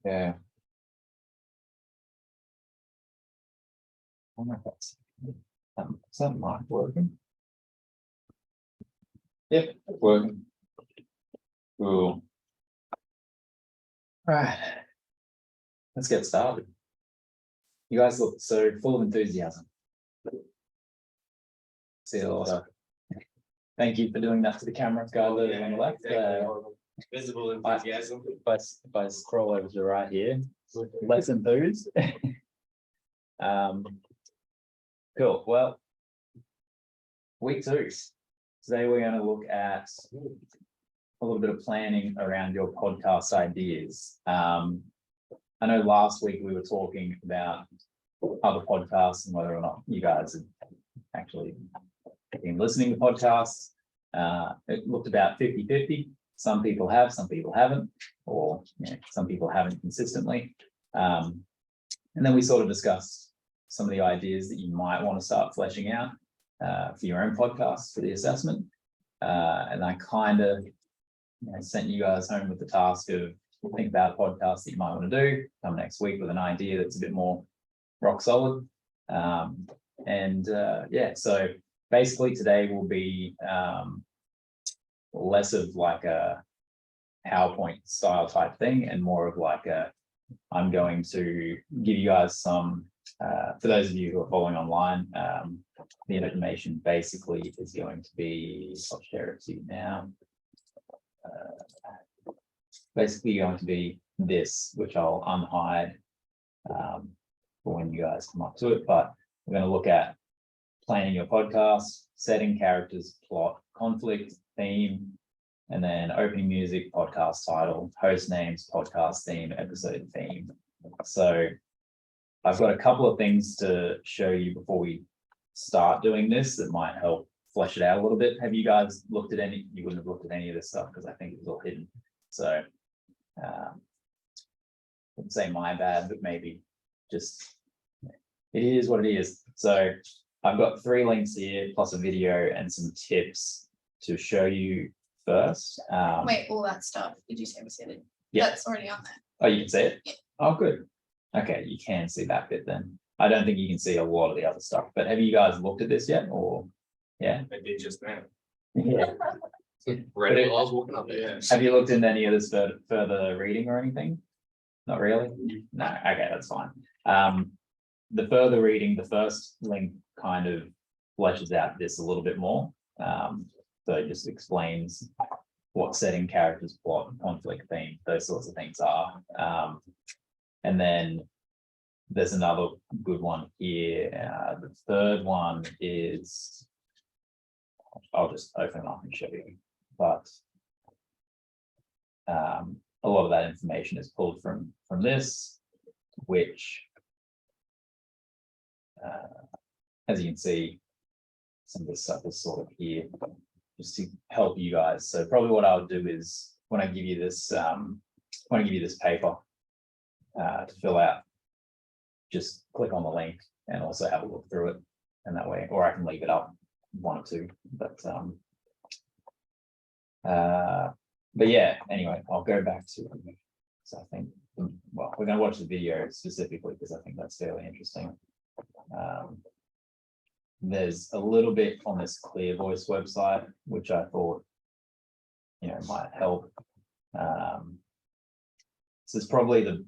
Yeah. I don't know if that's is that mic working? Yep, it's working. Cool. Right. Let's get started. You guys look so full of enthusiasm. See a lot of. Thank you for doing that to the camera, guys on the left. Visible enthusiasm. If I scroll over to right here, less enthused. Cool. Well, week 2. Today we're going to look at a little bit of planning around your podcast ideas. I know last week we were talking about other podcasts and whether or not you guys have actually been listening to podcasts. It looked about 50-50. Some people have, some people haven't, or some people haven't consistently. And then we sort of discussed some of the ideas that you might want to start fleshing out for your own podcast for the assessment. And I kind of sent you guys home with the task of think about a podcast that you might want to do, come next week with an idea that's a bit more rock solid. Yeah, so basically today will be less of like a PowerPoint style type thing and more of like I'm going to give you guys some, for those of you who are following online, the information basically is going to be, I'll share it to you now. Basically going to be this, which I'll unhide for when you guys come up to it, but we're going to look at planning your podcast, setting characters, plot, conflict, theme, and then opening music, podcast title, host names, podcast theme, episode theme. So I've got a couple of things to show you before we start doing this that might help flesh it out a little bit. Have you guys looked at any? You wouldn't have looked at any of this stuff because I think it was all hidden. So I wouldn't say my bad, but maybe just it is what it is. So I've got 3 links here plus a video and some tips to show you first. Wait, all that stuff. Did you say we said it? Yeah. That's already on there. Oh, you can see it? Yeah. Oh, good. Okay, you can see that bit then. I don't think you can see a lot of the other stuff, but have you guys looked at this yet? Or yeah? I did just now. Yeah. Read it while I was walking up there. Have you looked into any of this further reading or anything? Not really? No, okay, that's fine. The further reading, the first link kind of fleshes out this a little bit more. So it just explains what setting, characters, plot, conflict, theme, those sorts of things are. And then there's another good one here. The third one is, I'll just open it up and show you, but a lot of that information is pulled from this, which, as you can see, some of this stuff is sort of here just to help you guys. So probably what I'll do is when I give you this, paper to fill out, just click on the link and also have a look through it, and that way, or I can leave it up 1 or 2. But yeah, anyway, I'll go back to, so I think, well, we're going to watch the video specifically because I think that's fairly interesting. There's a little bit on this Clear Voice website, which I thought, might help. So it's probably the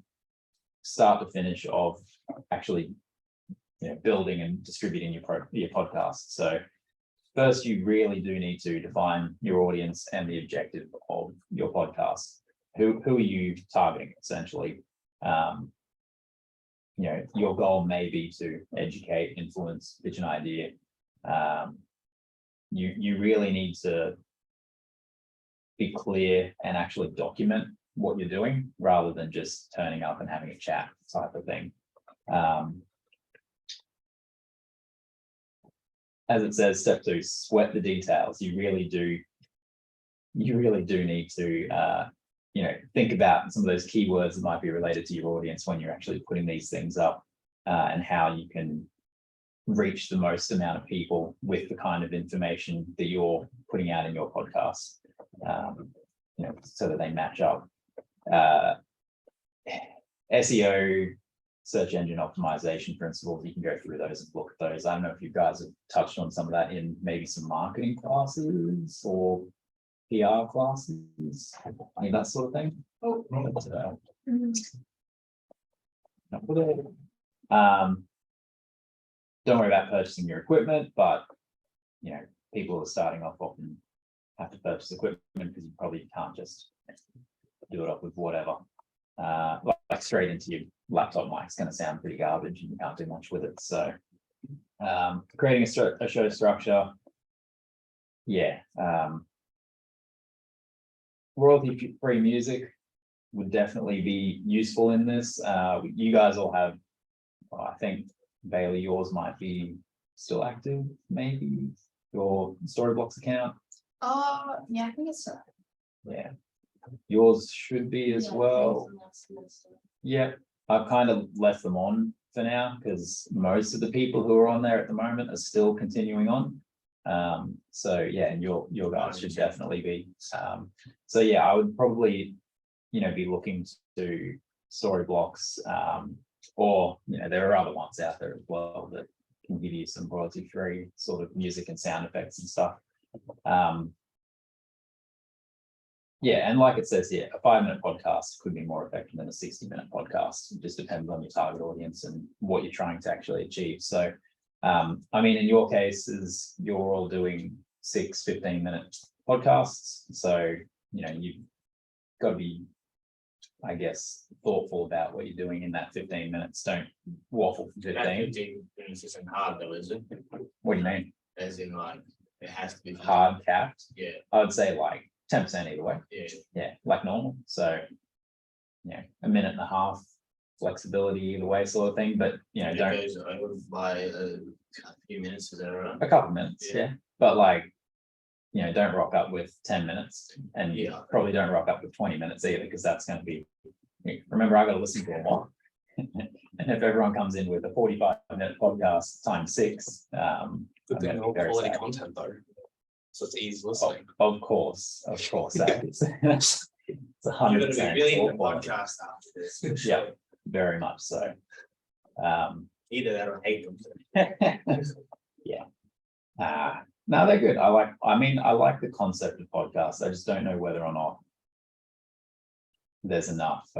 start to finish of actually, building and distributing your podcast. So first, you really do need to define your audience and the objective of your podcast. Who are you targeting, essentially? Your goal may be to educate, influence, pitch an idea. You really need to be clear and actually document what you're doing rather than just turning up and having a chat type of thing. As it says, step 2, sweat the details. You really do need to think about some of those keywords that might be related to your audience when you're actually putting these things up, and how you can reach the most amount of people with the kind of information that you're putting out in your podcast, so that they match up. SEO, search engine optimization principles, you can go through those and look at those. I don't know if you guys have touched on some of that in maybe some marketing classes or PR classes, I mean, that sort of thing. Oh. Don't worry about purchasing your equipment, but people who are starting off often have to purchase equipment because you probably can't just do it up with whatever. Like straight into your laptop mic's going to sound pretty garbage and you can't do much with it. So creating a show structure, royalty-free music would definitely be useful in this. You guys all have, I think Bailey, yours might be still active, maybe your Storyblocks account. Yeah, I think it's. Yeah, yours should be as well. Yeah, I've kind of left them on for now because most of the people who are on there at the moment are still continuing on. So yeah, and your guys should definitely be. So yeah, I would probably, be looking to Storyblocks, or there are other ones out there as well that can give you some royalty-free sort of music and sound effects and stuff. Yeah, and like it says here, a 5-minute podcast could be more effective than a 60-minute podcast. It just depends on your target audience and what you're trying to actually achieve. So, I mean, in your cases, you're all doing 6 15-minute podcasts. So, you've got to be, I guess, thoughtful about what you're doing in that 15 minutes. Don't waffle for 15. 15 minutes isn't hard though, is it? What do you mean? As in like, it has to be Hard capped? Yeah, I would say like 10% either way. yeah. Yeah, like normal. So, a minute and a half flexibility either way, sort of thing. But It don't goes over by a few minutes, is that right? a couple minutes, Yeah. yeah. But like, don't rock up with 10 minutes, and Yeah. probably don't rock up with 20 minutes either, because that's going to be. Remember, I got to listen to them all. And if everyone comes in with a 45-minute podcast times 6, But I'm then gonna be all very quality sad. content though. So it's easy Oh, listening. of course, that is. It's You're gonna be 100% really all into quality. podcast after this. Yeah, very much so. Either that or hate them. No, they're good. I like the concept of podcasts. I just don't know whether or not there's enough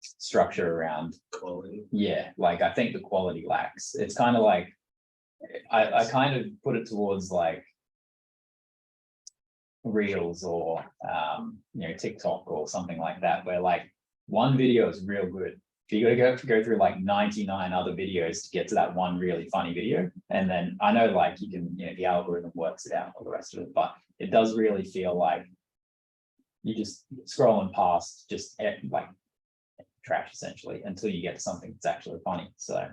structure around. Quality. Yeah, like I think the quality lacks. It's kind of like I kind of put it towards like Reels or TikTok or something like that, where like one video is real good. You got to go through like 99 other videos to get to that one really funny video. And then I know like you can, the algorithm works it out, all the rest of it, but it does really feel like you just scrolling past just like trash essentially until you get to something that's actually funny. So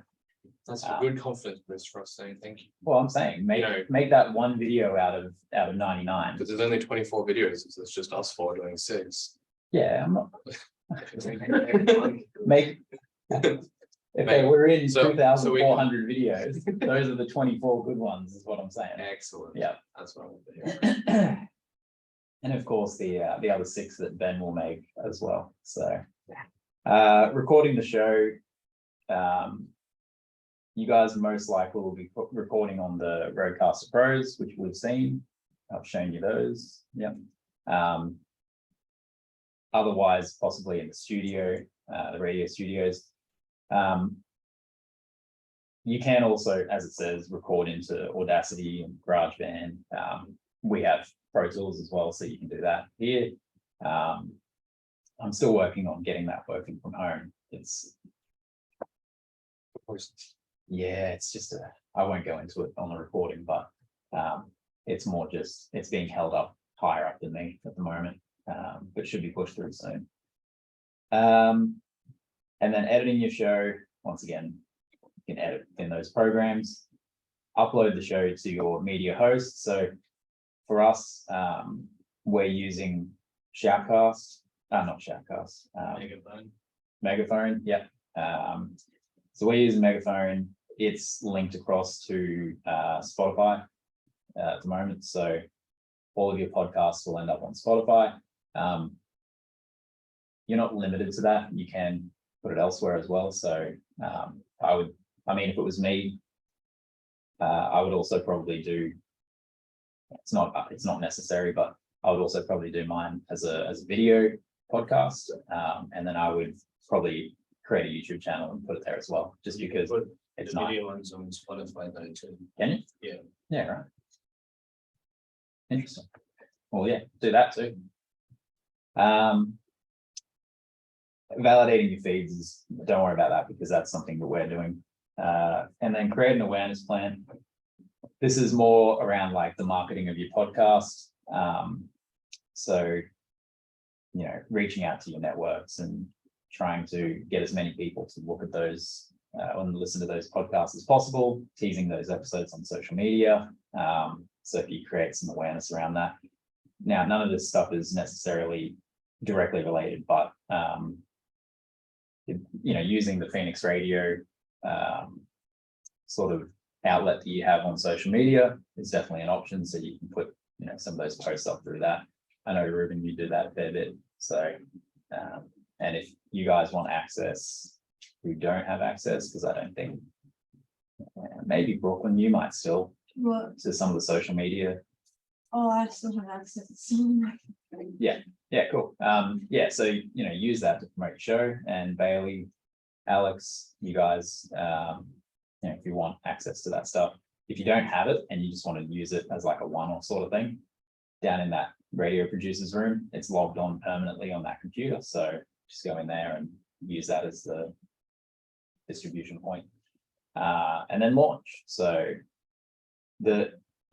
That's a good confidence boost for us saying thank you. well, I'm saying make that one video out of 99. Because there's only 24 videos, so it's just us 4 doing 6. Yeah, I'm not Make if they were in so 2,400 videos, those are the 24 good ones, is what I'm saying. excellent. Yeah. That's what I want to hear. And of course, the other 6 that Ben will make as well. So recording the show, you guys most likely will be recording on the Rodecaster Pros, which we've seen. I've shown you those. Yep. Otherwise, possibly in the studio, the radio studios. You can also, as it says, record into Audacity and GarageBand. We have Pro Tools as well, so you can do that here. I'm still working on getting that working from home. It's just I won't go into it on the recording, but it's more just it's being held up higher up than me at the moment, but should be pushed through soon. And then editing your show, once again, you can edit in those programs, upload the show to your media host. So for us, we're using Shoutcast, not Shoutcast, Megaphone, yep. So we're using Megaphone. It's linked across to Spotify at the moment. So all of your podcasts will end up on Spotify. you're not limited to that. You can put it elsewhere as well. So if it was me, I would also probably do, it's not necessary, but I would also probably do mine as a video podcast. And then I would probably create a YouTube channel and put it there as well, just because But it's the not. video ones on Spotify though too. Can you? Yeah. Yeah, right. Interesting. Well, yeah, do that too. Validating your feeds is, don't worry about that because that's something that we're doing. And then create an awareness plan. This is more around like the marketing of your podcast. So, reaching out to your networks and trying to get as many people to look at those and listen to those podcasts as possible, teasing those episodes on social media. So if you create some awareness around that. Now, none of this stuff is necessarily directly related, but using the Phoenix Radio sort of outlet that you have on social media is definitely an option. So you can put some of those posts up through that. I know, Ruben, you do that a fair bit. So and if you guys want access who don't have access, because I don't think maybe Brooklyn, you might still What? to some of the social media. Oh, I still have access. Yeah, cool. So use that to promote your show. And Bailey, Alex, you guys, if you want access to that stuff. If you don't have it and you just want to use it as like a one-off sort of thing, down in that radio producer's room, it's logged on permanently on that computer. So just go in there and use that as the distribution point. And then launch. So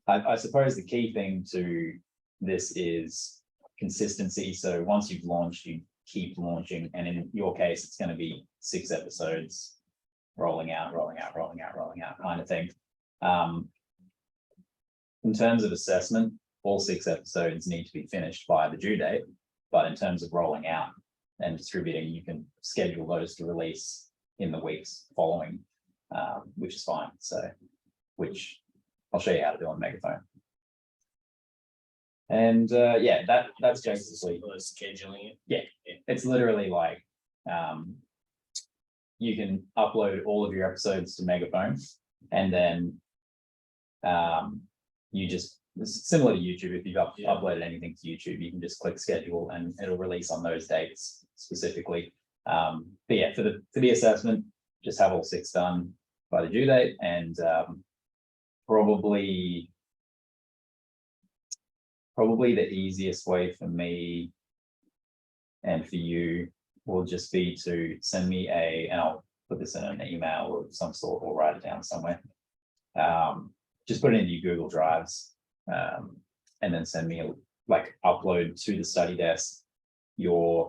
I suppose the key thing to this is consistency. So once you've launched, you keep launching. And in your case, it's going to be 6 episodes rolling out kind of thing. In terms of assessment, all 6 episodes need to be finished by the due date. But in terms of rolling out and distributing, you can schedule those to release in the weeks following, which is fine. So, which I'll show you how to do on Megaphone. And that's basically scheduling it. It's literally like you can upload all of your episodes to Megaphone, and then you just, it's similar to YouTube. If you've uploaded anything to YouTube, you can just click schedule and it'll release on those dates specifically. But yeah, for the assessment, just have all 6 done by the due date, and probably the easiest way for me and for you will just be to send me and I'll put this in an email of some sort or write it down somewhere. Just put it into your Google Drives, and then send me upload to the study desk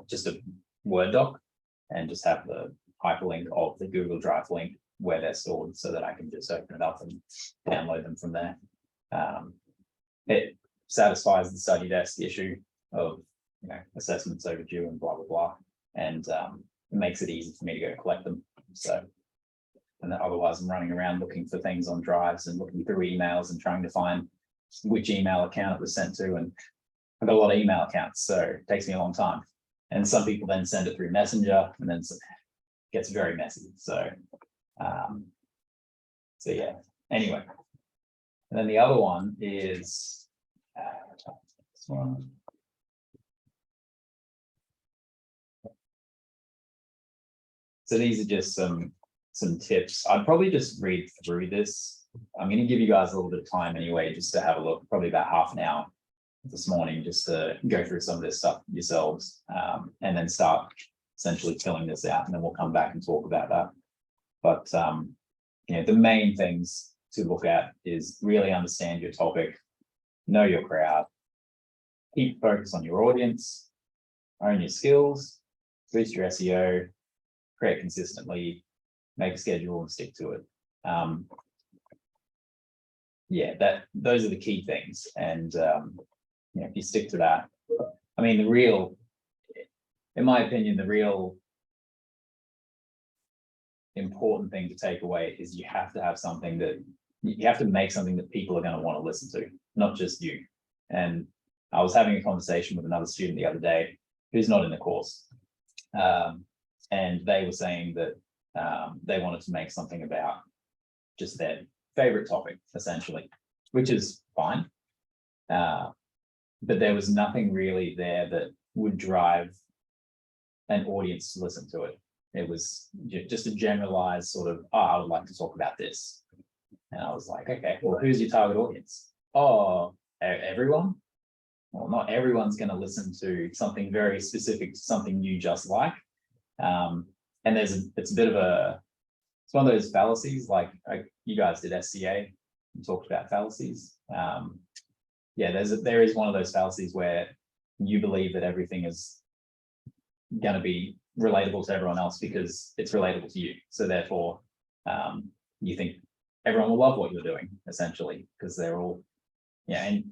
just a Word doc, and just have the hyperlink of the Google Drive link where they're stored, so that I can just open it up and download them from there. It satisfies the study desk issue of assessments overdue and blah blah blah, and it makes it easy for me to go collect them. So, and then otherwise I'm running around looking for things on drives and looking through emails and trying to find which email account it was sent to, and I've got a lot of email accounts, so it takes me a long time. And some people then send it through Messenger, and then it gets very messy. So yeah, anyway. And then the other one is this one. So these are just some tips. I'd probably just read through this. I'm going to give you guys a little bit of time anyway, just to have a look, probably about half an hour this morning, just to go through some of this stuff yourselves, and then start essentially filling this out, and then we'll come back and talk about that. But the main things to look at is really understand your topic, know your crowd, keep focus on your audience, own your skills, boost your SEO, create consistently, make a schedule and stick to it. Those are the key things. And if you stick to that, I mean, in my opinion, the real important thing to take away is you have to have something that you have to make something that people are going to want to listen to, not just you. And I was having a conversation with another student the other day who's not in the course, And they were saying that they wanted to make something about just their favorite topic, essentially, which is fine. But there was nothing really there that would drive an audience to listen to it. It was just a generalized sort of, oh, I would like to talk about this. And I was like, okay, well, who's your target audience? Oh, everyone? Well, not everyone's going to listen to something very specific, something you just like. And it's a bit of it's one of those fallacies, like you guys did SCA and talked about fallacies. Yeah, there is one of those fallacies where you believe that everything is going to be relatable to everyone else because it's relatable to you. So therefore, you think everyone will love what you're doing, essentially, because they're all, yeah. And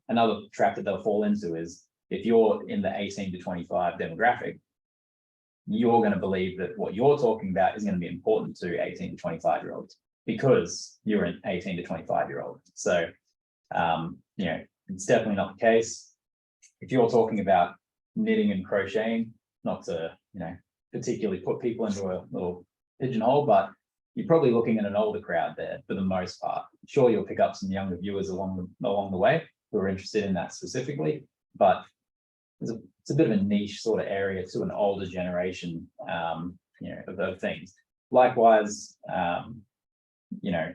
another trap that they'll fall into is if you're in the 18 to 25 demographic, you're going to believe that what you're talking about is going to be important to 18 to 25-year-olds because you're an 18 to 25-year-old. So, you know, it's definitely not the case. If you're talking about knitting and crocheting, not to, you know, particularly put people into a little pigeonhole, but you're probably looking at an older crowd there for the most part. Sure, you'll pick up some younger viewers along the way who are interested in that specifically, but it's a bit of a niche sort of area to an older generation, you know, of things. Likewise, you know,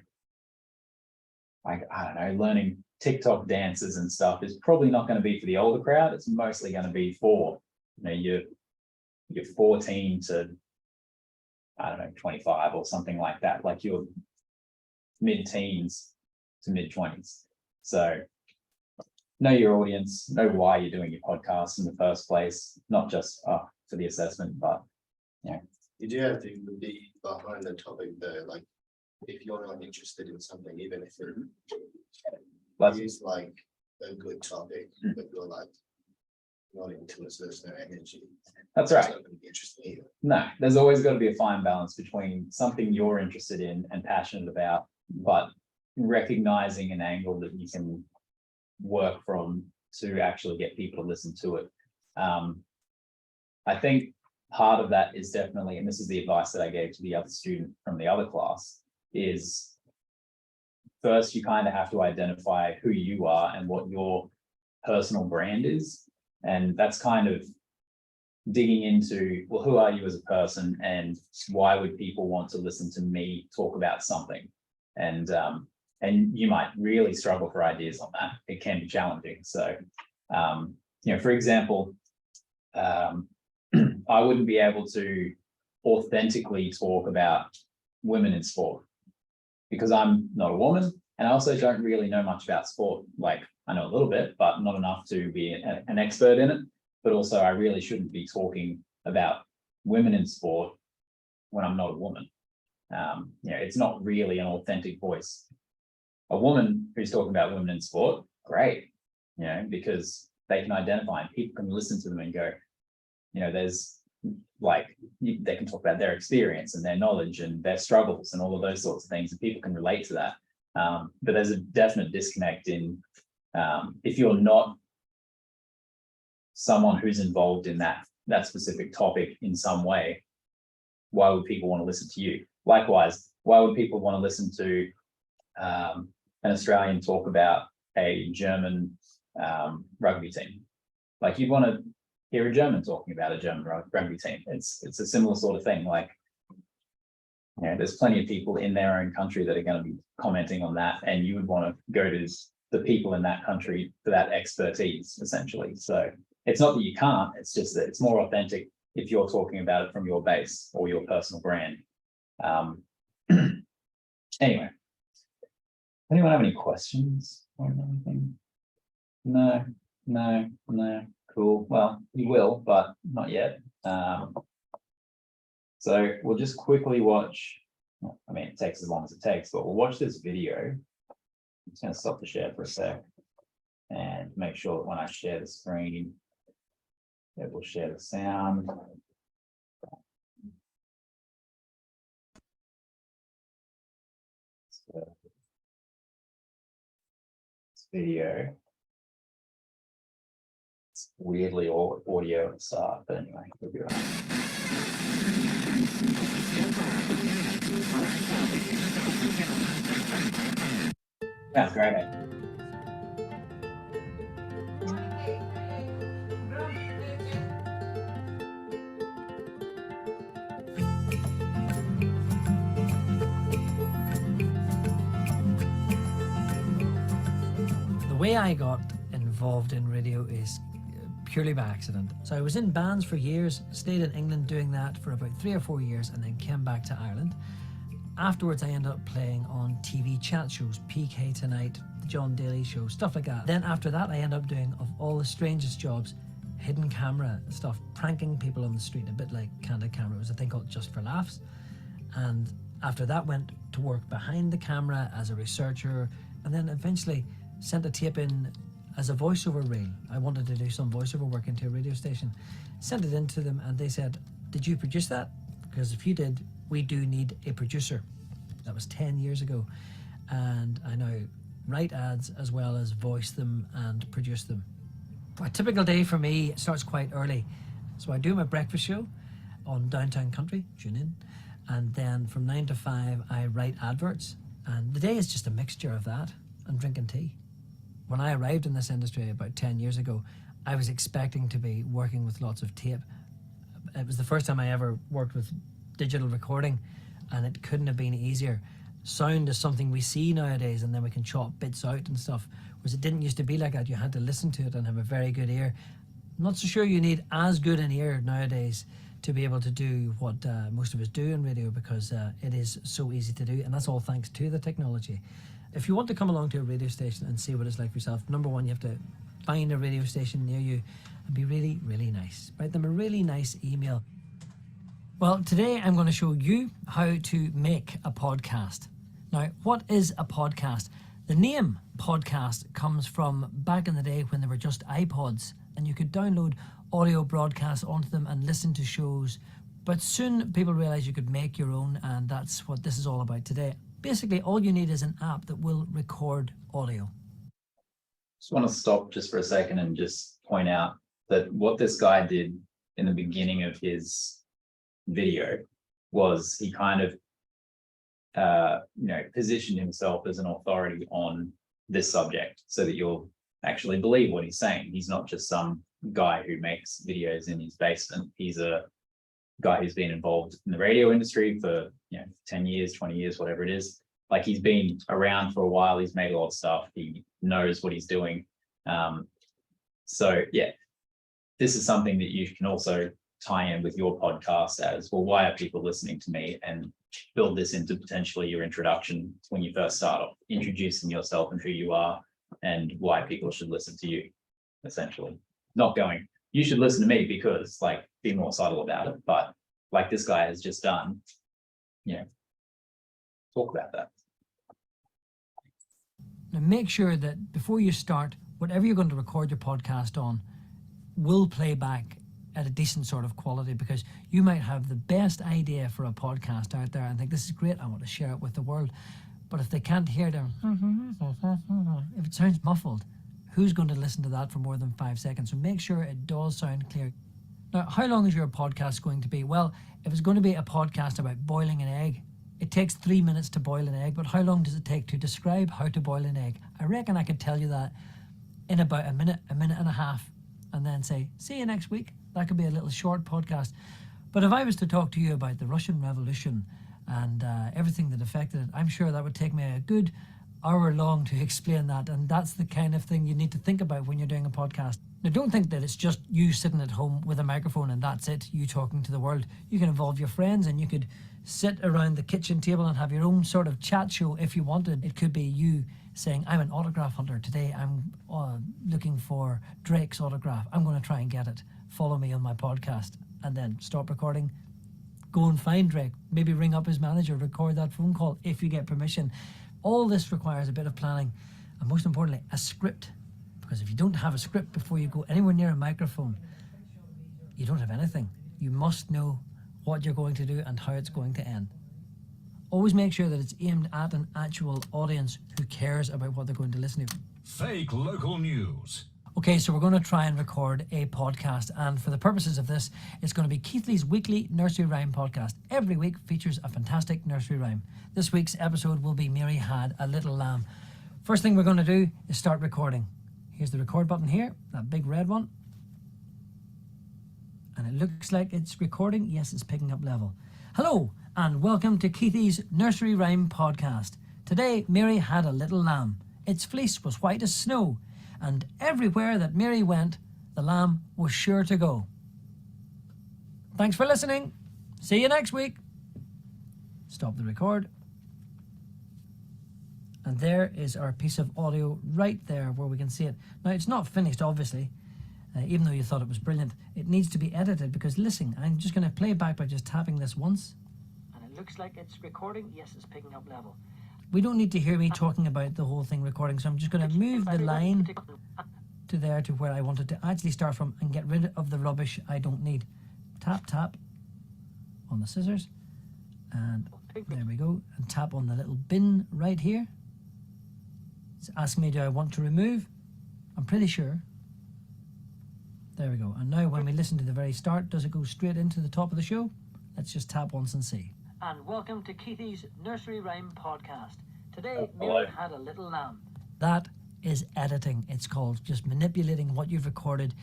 like, I don't know, learning TikTok dances and stuff is probably not going to be for the older crowd. It's mostly going to be for, you know, you're 14 to, I don't know, 25 or something like that, like your mid-teens to mid-20s. So know your audience, know why you're doing your podcast in the first place, not just for the assessment, but yeah. You do have to be behind the topic though, like if you're not interested in something, even if it is like a good topic, but you're like not into it, so there's no energy. That's right. It's not gonna be interesting either. No, there's always got to be a fine balance between something you're interested in and passionate about, but recognizing an angle that you can work from to actually get people to listen to it. I think part of that is definitely, and this is the advice that I gave to the other student from the other class, is first you kind of have to identify who you are and what your personal brand is. And that's kind of digging into, well, who are you as a person and why would people want to listen to me talk about something? And you might really struggle for ideas on that. It can be challenging. So, you know, for example, I wouldn't be able to authentically talk about women in sport because I'm not a woman. And I also don't really know much about sport. Like I know a little bit, but not enough to be an expert in it. But also I really shouldn't be talking about women in sport when I'm not a woman. You know, it's not really an authentic voice. A woman who's talking about women in sport, great, you know, because they can identify and people can listen to them and go, you know, there's like, they can talk about their experience and their knowledge and their struggles and all of those sorts of things, and people can relate to that. But there's a definite disconnect in if you're not someone who's involved in that specific topic in some way, why would people want to listen to you? Likewise, why would people want to listen to an Australian talk about a German rugby team? Like you'd want to hear a German talking about a German rugby team. It's a similar sort of thing. Like, you know, there's plenty of people in their own country that are going to be commenting on that, and you would want to go to the people in that country for that expertise, essentially. So it's not that you can't, it's just that it's more authentic if you're talking about it from your base or your personal brand. Anyway, anyone have any questions or anything? No. Cool. Well, you will, but not yet. So we'll just quickly watch. I mean, it takes as long as it takes, but we'll watch this video. I'm just going to stop the share for a sec and make sure that when I share the screen, it will share the sound. So, this video. weirdly audio at the start, but anyway, we'll be right. That's great. Eh? The way I got involved in radio is purely by accident. So I was in bands for years, stayed in England doing that for about 3 or 4 years, and then came back to Ireland. Afterwards, I ended up playing on TV chat shows, PK Tonight, The John Daly Show, stuff like that. Then after that, I ended up doing, of all the strangest jobs, hidden camera stuff, pranking people on the street, a bit like Candid Camera. It was a thing called Just for Laughs. And after that, went to work behind the camera as a researcher, and then eventually sent a tape in as a voiceover reel. I wanted to do some voiceover work into a radio station. Sent it in to them and they said, "Did you produce that? Because if you did, we do need a producer." That was 10 years ago. And I now write ads as well as voice them and produce them. A typical day for me starts quite early. So I do my breakfast show on Downtown Country, tune in. And then from 9 to 5, I write adverts. And the day is just a mixture of that and drinking tea. When I arrived in this industry about 10 years ago, I was expecting to be working with lots of tape. It was the first time I ever worked with digital recording, and it couldn't have been easier. Sound is something we see nowadays, and then we can chop bits out and stuff, whereas it didn't used to be like that. You had to listen to it and have a very good ear. I'm not so sure you need as good an ear nowadays to be able to do what most of us do in radio, because it is so easy to do, and that's all thanks to the technology. If you want to come along to a radio station and see what it's like for yourself, number one, you have to find a radio station near you and be really, really nice. Write them a really nice email. Well, today I'm going to show you how to make a podcast. Now, what is a podcast? The name podcast comes from back in the day when there were just iPods and you could download audio broadcasts onto them and listen to shows. But soon people realized you could make your own, and that's what this is all about today. Basically, all you need is an app that will record audio. Just want to stop just for a second and just point out that what this guy did in the beginning of his video was he kind of positioned himself as an authority on this subject so that you'll actually believe what he's saying. He's not just some guy who makes videos in his basement. He's a guy who's been involved in the radio industry for 10 years, 20 years, whatever it is. Like, he's been around for a while. He's made a lot of stuff. He knows what he's doing. So yeah, this is something that you can also tie in with your podcast as, well, why are people listening to me? And build this into potentially your introduction when you first start off, introducing yourself and who you are and why people should listen to you, essentially. Not going, you should listen to me because, like, be more subtle about it. But like this guy has just done, talk about that. Now make sure that before you start, whatever you're going to record your podcast on will play back at a decent sort of quality, because you might have the best idea for a podcast out there and think, this is great, I want to share it with the world. But if they can't hear them, if it sounds muffled, who's going to listen to that for more than 5 seconds? So make sure it does sound clear. Now, how long is your podcast going to be? Well, if it's going to be a podcast about boiling an egg, it takes 3 minutes to boil an egg, but how long does it take to describe how to boil an egg? I reckon I could tell you that in about a minute and a half, and then say, see you next week. That could be a little short podcast. But if I was to talk to you about the Russian Revolution and everything that affected it, I'm sure that would take me a good hour long to explain that. And that's the kind of thing you need to think about when you're doing a podcast. Now, don't think that it's just you sitting at home with a microphone and that's it, you talking to the world. You can involve your friends and you could sit around the kitchen table and have your own sort of chat show if you wanted. It could be you saying, I'm an autograph hunter. Today I'm looking for Drake's autograph. I'm going to try and get it. Follow me on my podcast. And then stop recording. Go and find Drake. Maybe ring up his manager, record that phone call if you get permission. All this requires a bit of planning, and most importantly, a script. Because if you don't have a script before you go anywhere near a microphone, you don't have anything. You must know what you're going to do and how it's going to end. Always make sure that it's aimed at an actual audience who cares about what they're going to listen to. Fake local news. Okay, so we're going to try and record a podcast, and for the purposes of this, it's going to be Keithley's weekly nursery rhyme podcast. Every week features a fantastic nursery rhyme. This week's episode will be Mary Had a Little Lamb. First thing we're going to do is start recording. Here's the record button here, that big red one. And it looks like it's recording. Yes, it's picking up level. Hello, and welcome to Keithy's Nursery Rhyme Podcast. Today, Mary had a little lamb. Its fleece was white as snow, and everywhere that Mary went, the lamb was sure to go. Thanks for listening. See you next week. Stop the record. And there is our piece of audio right there where we can see it. Now, it's not finished, obviously, even though you thought it was brilliant. It needs to be edited because, listen, I'm just going to play it back by just tapping this once. And it looks like it's recording. Yes, it's picking up level. We don't need to hear me talking about the whole thing recording, so I'm just going to move the line to there to where I wanted to actually start from and get rid of the rubbish I don't need. Tap, tap on the scissors, and there we go, and tap on the little bin right here. It's asking me, do I want to remove? I'm pretty sure. There we go. And now when we listen to the very start, does it go straight into the top of the show? Let's just tap once and see. And welcome to Keithy's Nursery Rhyme Podcast. Today, Mary had a little lamb. That is editing, it's called. Just manipulating what you've recorded.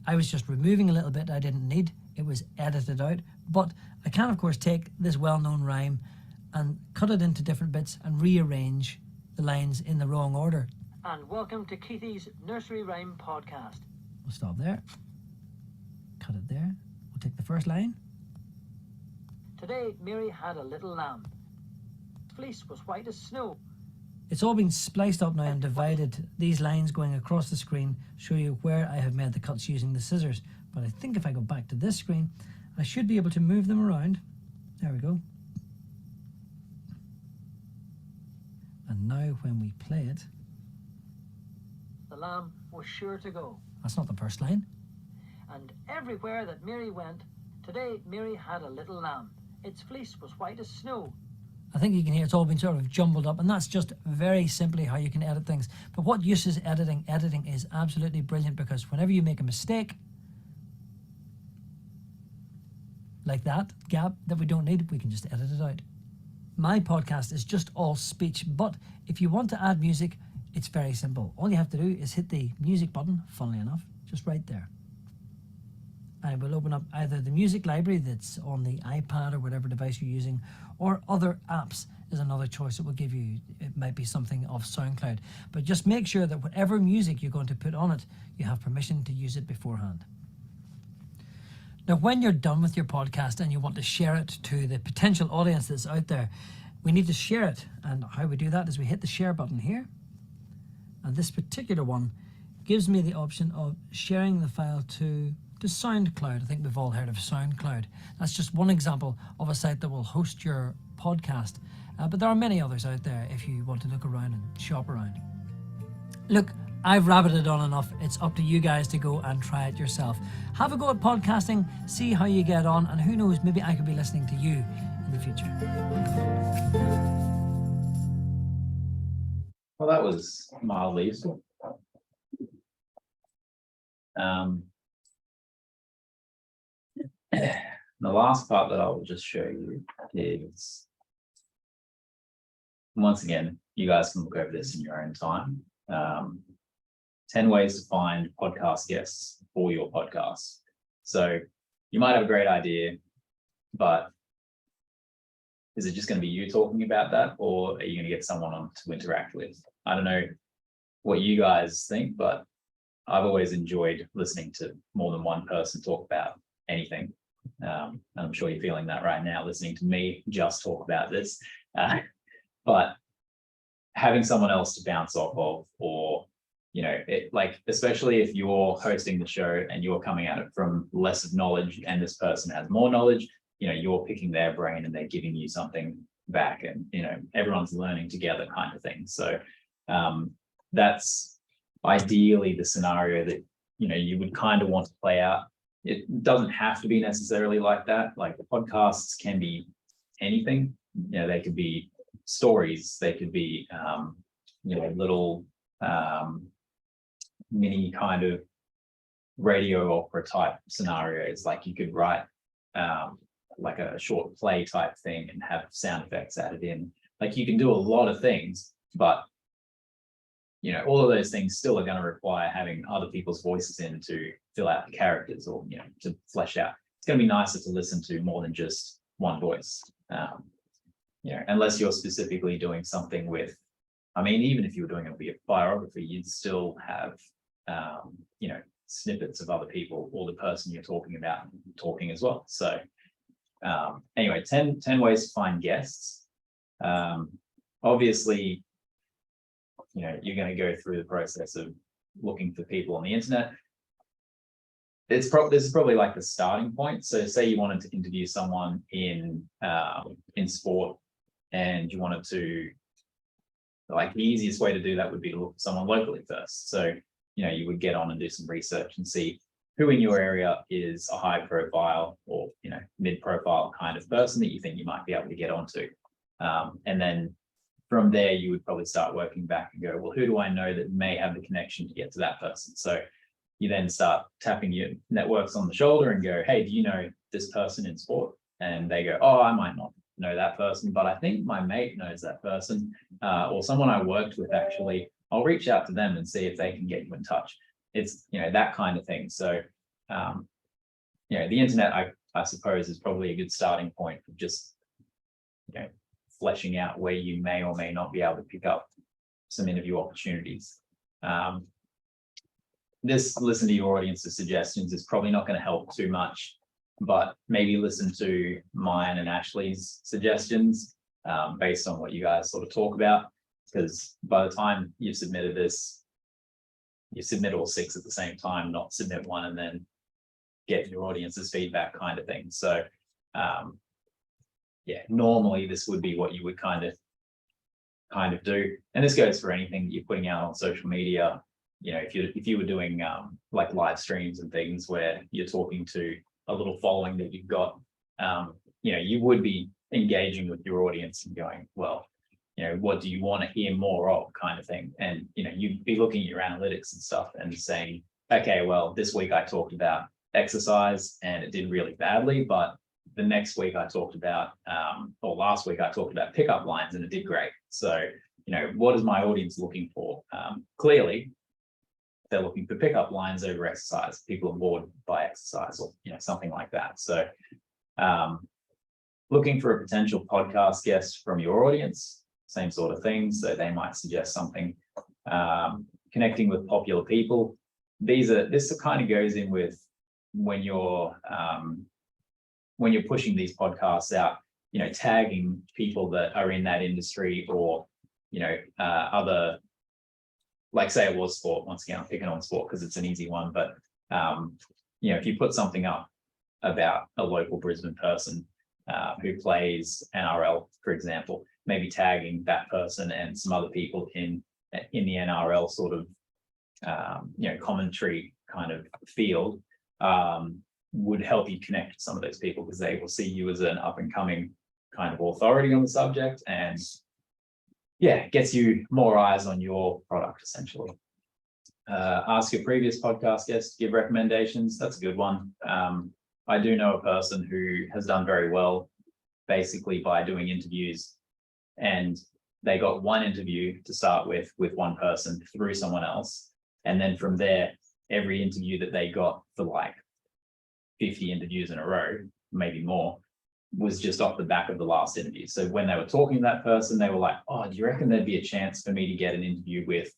I was just removing a little bit I didn't need. It was edited out. But I can, of course, take this well-known rhyme and cut it into different bits and rearrange the lines in the wrong order. And welcome to Keithy's Nursery Rhyme Podcast. We'll stop there. Cut it there. We'll take the first line. Today, Mary had a little lamb. Its fleece was white as snow. It's all been spliced up now and divided. These lines going across the screen show you where I have made the cuts using the scissors. But I think if I go back to this screen, I should be able to move them around. There we go. And now when we play it, the lamb was sure to go. That's not the first line. And everywhere that Mary went, today Mary had a little lamb. Its fleece was white as snow. I think you can hear it's all been sort of jumbled up, and that's just very simply how you can edit things. But what use is editing? Editing is absolutely brilliant because whenever you make a mistake, like that gap that we don't need, we can just edit it out. My podcast is just all speech, but if you want to add music, it's very simple. All you have to do is hit the music button, funnily enough, just right there. And it will open up either the music library that's on the iPad or whatever device you're using, or other apps is another choice it will give you. It might be something off SoundCloud. But just make sure that whatever music you're going to put on it, you have permission to use it beforehand. Now, when you're done with your podcast and you want to share it to the potential audience that's out there, we need to share it. And how we do that is we hit the share button here. And this particular one gives me the option of sharing the file to SoundCloud. I think we've all heard of SoundCloud. That's just one example of a site that will host your podcast. But there are many others out there if you want to look around and shop around. Look, I've rabbited on enough. It's up to you guys to go and try it yourself. Have a go at podcasting, see how you get on, and who knows, maybe I could be listening to you in the future. Well, that was mildly useful. The last part that I will just show you is, once again, you guys can look over this in your own time. 10 ways to find podcast guests for your podcast. So you might have a great idea, but is it just going to be you talking about that, or are you going to get someone on to interact with? I don't know what you guys think, but I've always enjoyed listening to more than one person talk about anything. I'm sure you're feeling that right now, listening to me just talk about this. But having someone else to bounce off of, or, especially if you're hosting the show and you're coming at it from less of knowledge and this person has more knowledge, you're picking their brain and they're giving you something back, and, everyone's learning together kind of thing. So that's ideally the scenario that, you would kind of want to play out. It doesn't have to be necessarily like that. Like, the podcasts can be anything. They could be stories. They could be, little mini kind of radio opera type scenarios, like you could write like a short play type thing and have sound effects added in. Like you can do a lot of things, but all of those things still are going to require having other people's voices in to fill out the characters, or to flesh out. It's going to be nicer to listen to more than just one voice. Unless you're specifically doing something with, I mean, even if you were doing a biography, you'd still have snippets of other people or the person you're talking about talking as well. So anyway, 10 ways to find guests. Obviously, you're going to go through the process of looking for people on the internet. This is probably like the starting point. So say you wanted to interview someone in sport, and you wanted to, like, the easiest way to do that would be to look for someone locally first. So you would get on and do some research and see who in your area is a high profile or mid-profile kind of person that you think you might be able to get onto. And then from there, you would probably start working back and go, well, who do I know that may have the connection to get to that person? So you then start tapping your networks on the shoulder and go, hey, do you know this person in sport? And they go, oh, I might not know that person, but I think my mate knows that person, or someone I worked with actually. I'll reach out to them and see if they can get you in touch. It's that kind of thing. So the internet, I suppose, is probably a good starting point for just fleshing out where you may or may not be able to pick up some interview opportunities. This listen to your audience's suggestions is probably not going to help too much, but maybe listen to mine and Ashley's suggestions based on what you guys sort of talk about. Because by the time you've submitted this, you submit all 6 at the same time, not submit one and then get your audience's feedback kind of thing. So normally this would be what you would kind of do. And this goes for anything that you're putting out on social media. If you were doing like live streams and things where you're talking to a little following that you've got, you would be engaging with your audience and going, well, what do you want to hear more of, kind of thing. And you'd be looking at your analytics and stuff and saying, okay, well, this week I talked about exercise and it did really badly, but the next week I talked about, or last week I talked about pickup lines and it did great. So, what is my audience looking for? Clearly, they're looking for pickup lines over exercise. People are bored by exercise, or something like that. So, looking for a potential podcast guest from your audience, same sort of thing. So they might suggest something. Connecting with popular people. This kind of goes in with when you're pushing these podcasts out, tagging people that are in that industry, or other, like, say it was sport. Once again, I'm picking on sport because it's an easy one, but if you put something up about a local Brisbane person who plays NRL, for example, maybe tagging that person and some other people in the NRL sort of commentary kind of field would help you connect with some of those people, because they will see you as an up and coming kind of authority on the subject, and gets you more eyes on your product essentially. Ask your previous podcast guest to give recommendations. That's a good one. I do know a person who has done very well basically by doing interviews, and they got one interview to start with one person through someone else. And then from there, every interview that they got for like 50 interviews in a row, maybe more, was just off the back of the last interview. So when they were talking to that person, they were like, oh, do you reckon there'd be a chance for me to get an interview with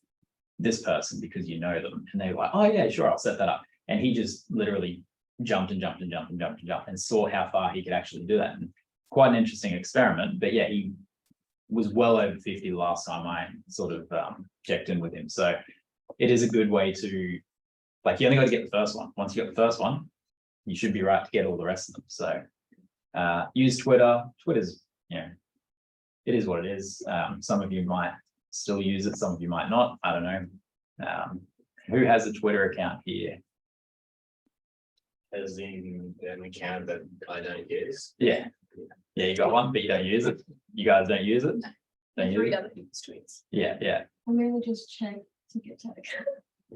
this person because you know them? And they were like, oh yeah, sure, I'll set that up. And he just literally jumped and saw how far he could actually do that. And quite an interesting experiment. But yeah, he was well over 50 the last time I sort of checked in with him. So it is a good way to, like, you only got to get the first one. Once you got the first one, you should be right to get all the rest of them. So use Twitter. Twitter's, it is what it is. Some of you might still use it, some of you might not. I don't know. Who has a Twitter account here? As in an account that I don't use. Yeah, you got one, but you don't use it. You guys don't use it? Don't use Read it? other people's tweets. Yeah. I mainly just check to get tagged.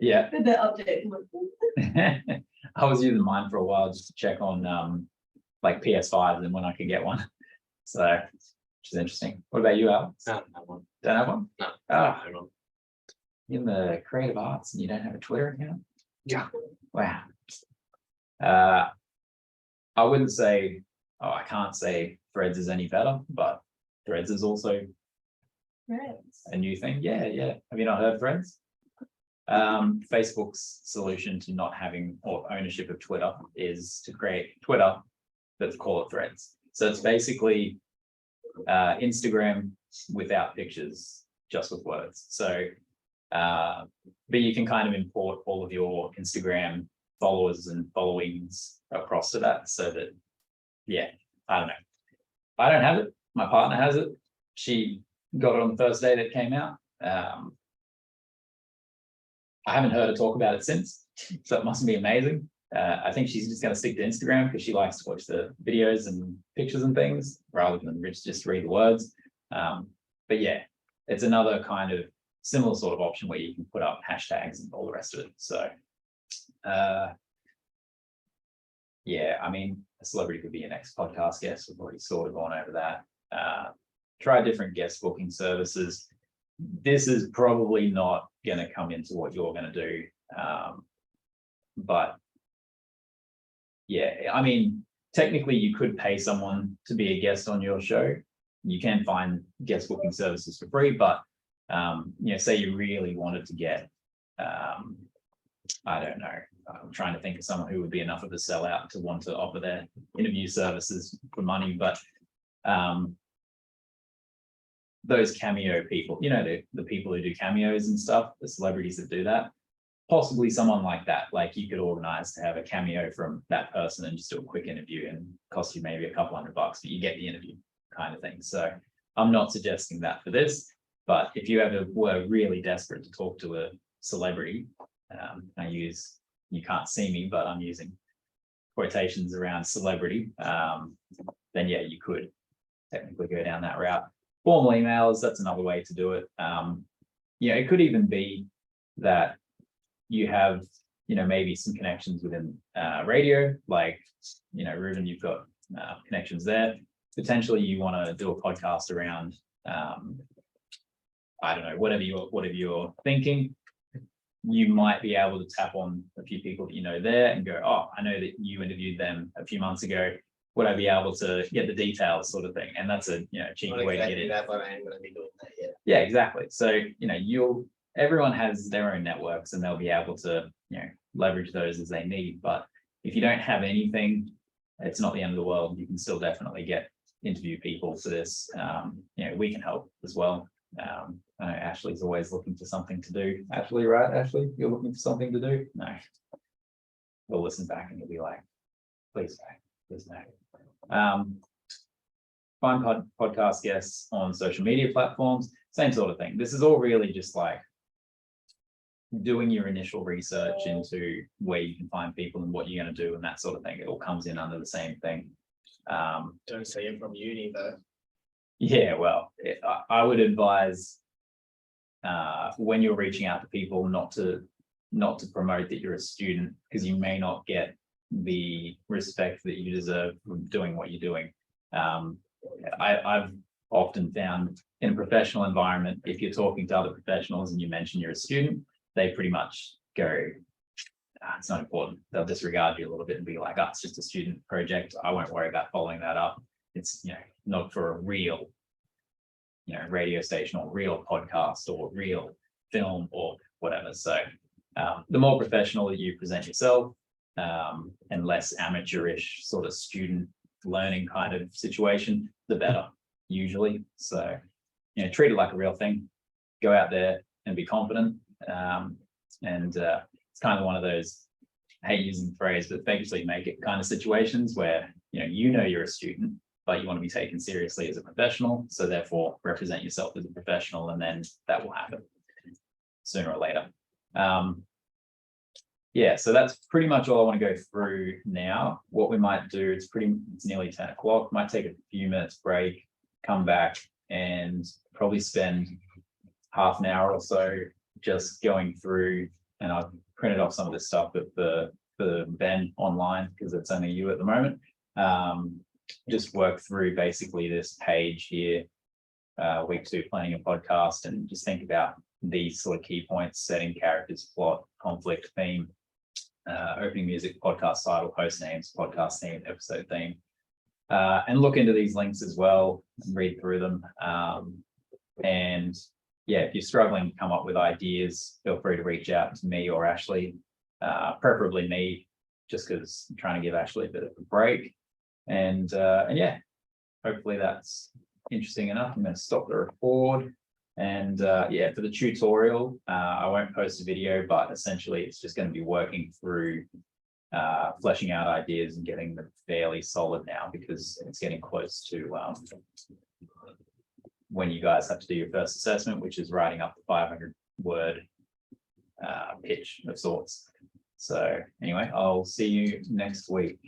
Yeah. Did the update. I'm like, I was using mine for a while just to check on like PS5 and when I could get one. So, which is interesting. What about you, Alex? No, that one. Don't have one? No. Ah, I don't. in the creative arts and you don't have a Twitter account? Yeah. Wow. I wouldn't say, I can't say Threads is any better, but Threads is also Friends. a new thing. Yeah, yeah. Have you not heard of Threads? Facebook's solution to not having or ownership of Twitter is to create Twitter, but call it Threads. So it's basically Instagram without pictures, just with words. So, but you can kind of import all of your Instagram followers and followings across to that, so that, yeah, I don't know. I don't have it. My partner has it. She got it on the first day that it came out. I haven't heard her talk about it since, so it must be amazing. I think she's just going to stick to Instagram because she likes to watch the videos and pictures and things rather than just read the words. But yeah, it's another kind of similar sort of option where you can put up hashtags and all the rest of it. So, yeah, I mean, a celebrity could be your next podcast guest. We've already sort of gone over that. Try different guest booking services. This is probably not going to come into what you're going to do. But yeah, I mean, technically you could pay someone to be a guest on your show. You can find guest booking services for free, but you know, say you really wanted to get, I don't know, I'm trying to think of someone who would be enough of a sellout to want to offer their interview services for money, but those cameo people, you know, the people who do cameos and stuff, the celebrities that do that, possibly someone like that, like you could organize to have a cameo from that person and just do a quick interview and cost you maybe a couple $100, but you get the interview kind of thing. So I'm not suggesting that for this, but if you ever were really desperate to talk to a celebrity, you can't see me, but I'm using quotations around celebrity, then yeah, you could technically go down that route. Formal emails, that's another way to do it. You know, it could even be that you have, you know, maybe some connections within radio, like, you know, Ruben, you've got connections there. Potentially you want to do a podcast around, I don't know, whatever you're thinking. You might be able to tap on a few people that you know there and go, oh, I know that you interviewed them a few months ago. Would I be able to get the details, sort of thing? And that's a, you know, cheeky way to get in. That, but I ain't gonna be doing that yet. Yeah, exactly. So, you know, everyone has their own networks and they'll be able to, you know, leverage those as they need. But if you don't have anything, it's not the end of the world. You can still definitely interview people for this. You know, we can help as well. I know Ashley's always looking for something to do. Ashley, right? Ashley, you're looking for something to do? No. We'll listen back and you'll be like, please no, please no. Find podcast guests on social media platforms, same sort of thing. This is all really just like doing your initial research into where you can find people and what you're going to do and that sort of thing. It all comes in under the same thing. Don't say it from uni though. Yeah, well, I would advise when you're reaching out to people not to promote that you're a student, because you may not get the respect that you deserve from doing what you're doing. I've often found in a professional environment, if you're talking to other professionals and you mention you're a student, they pretty much go, it's not important. They'll disregard you a little bit and be like, oh, it's just a student project. I won't worry about following that up. It's, you know, not for a real, you know, radio station or real podcast or real film or whatever. So the more professional that you present yourself, and less amateurish sort of student learning kind of situation, the better usually. So, you know, treat it like a real thing, go out there and be confident. It's kind of one of those, I hate using the phrase, but basically make it kind of situations where, you know, you're a student, but you want to be taken seriously as a professional. So therefore represent yourself as a professional, and then that will happen sooner or later. Yeah, so that's pretty much all I want to go through now. What we might do, it's nearly 10 o'clock, might take a few minutes break, come back and probably spend half an hour or so just going through and I've printed off some of this stuff for Ben online because it's only you at the moment. Just work through basically this page here, week 2 planning a podcast, and just think about these sort of key points: setting characters, plot, conflict, theme, opening music, podcast title, host names, podcast theme, episode theme, and look into these links as well and read through them. And yeah, if you're struggling to come up with ideas, feel free to reach out to me or Ashley, preferably me, just because I'm trying to give Ashley a bit of a break. And yeah, hopefully that's interesting enough. I'm going to stop the record. And yeah, for the tutorial, I won't post a video, but essentially it's just going to be working through fleshing out ideas and getting them fairly solid now, because it's getting close to when you guys have to do your first assessment, which is writing up the 500-word pitch of sorts. So anyway, I'll see you next week.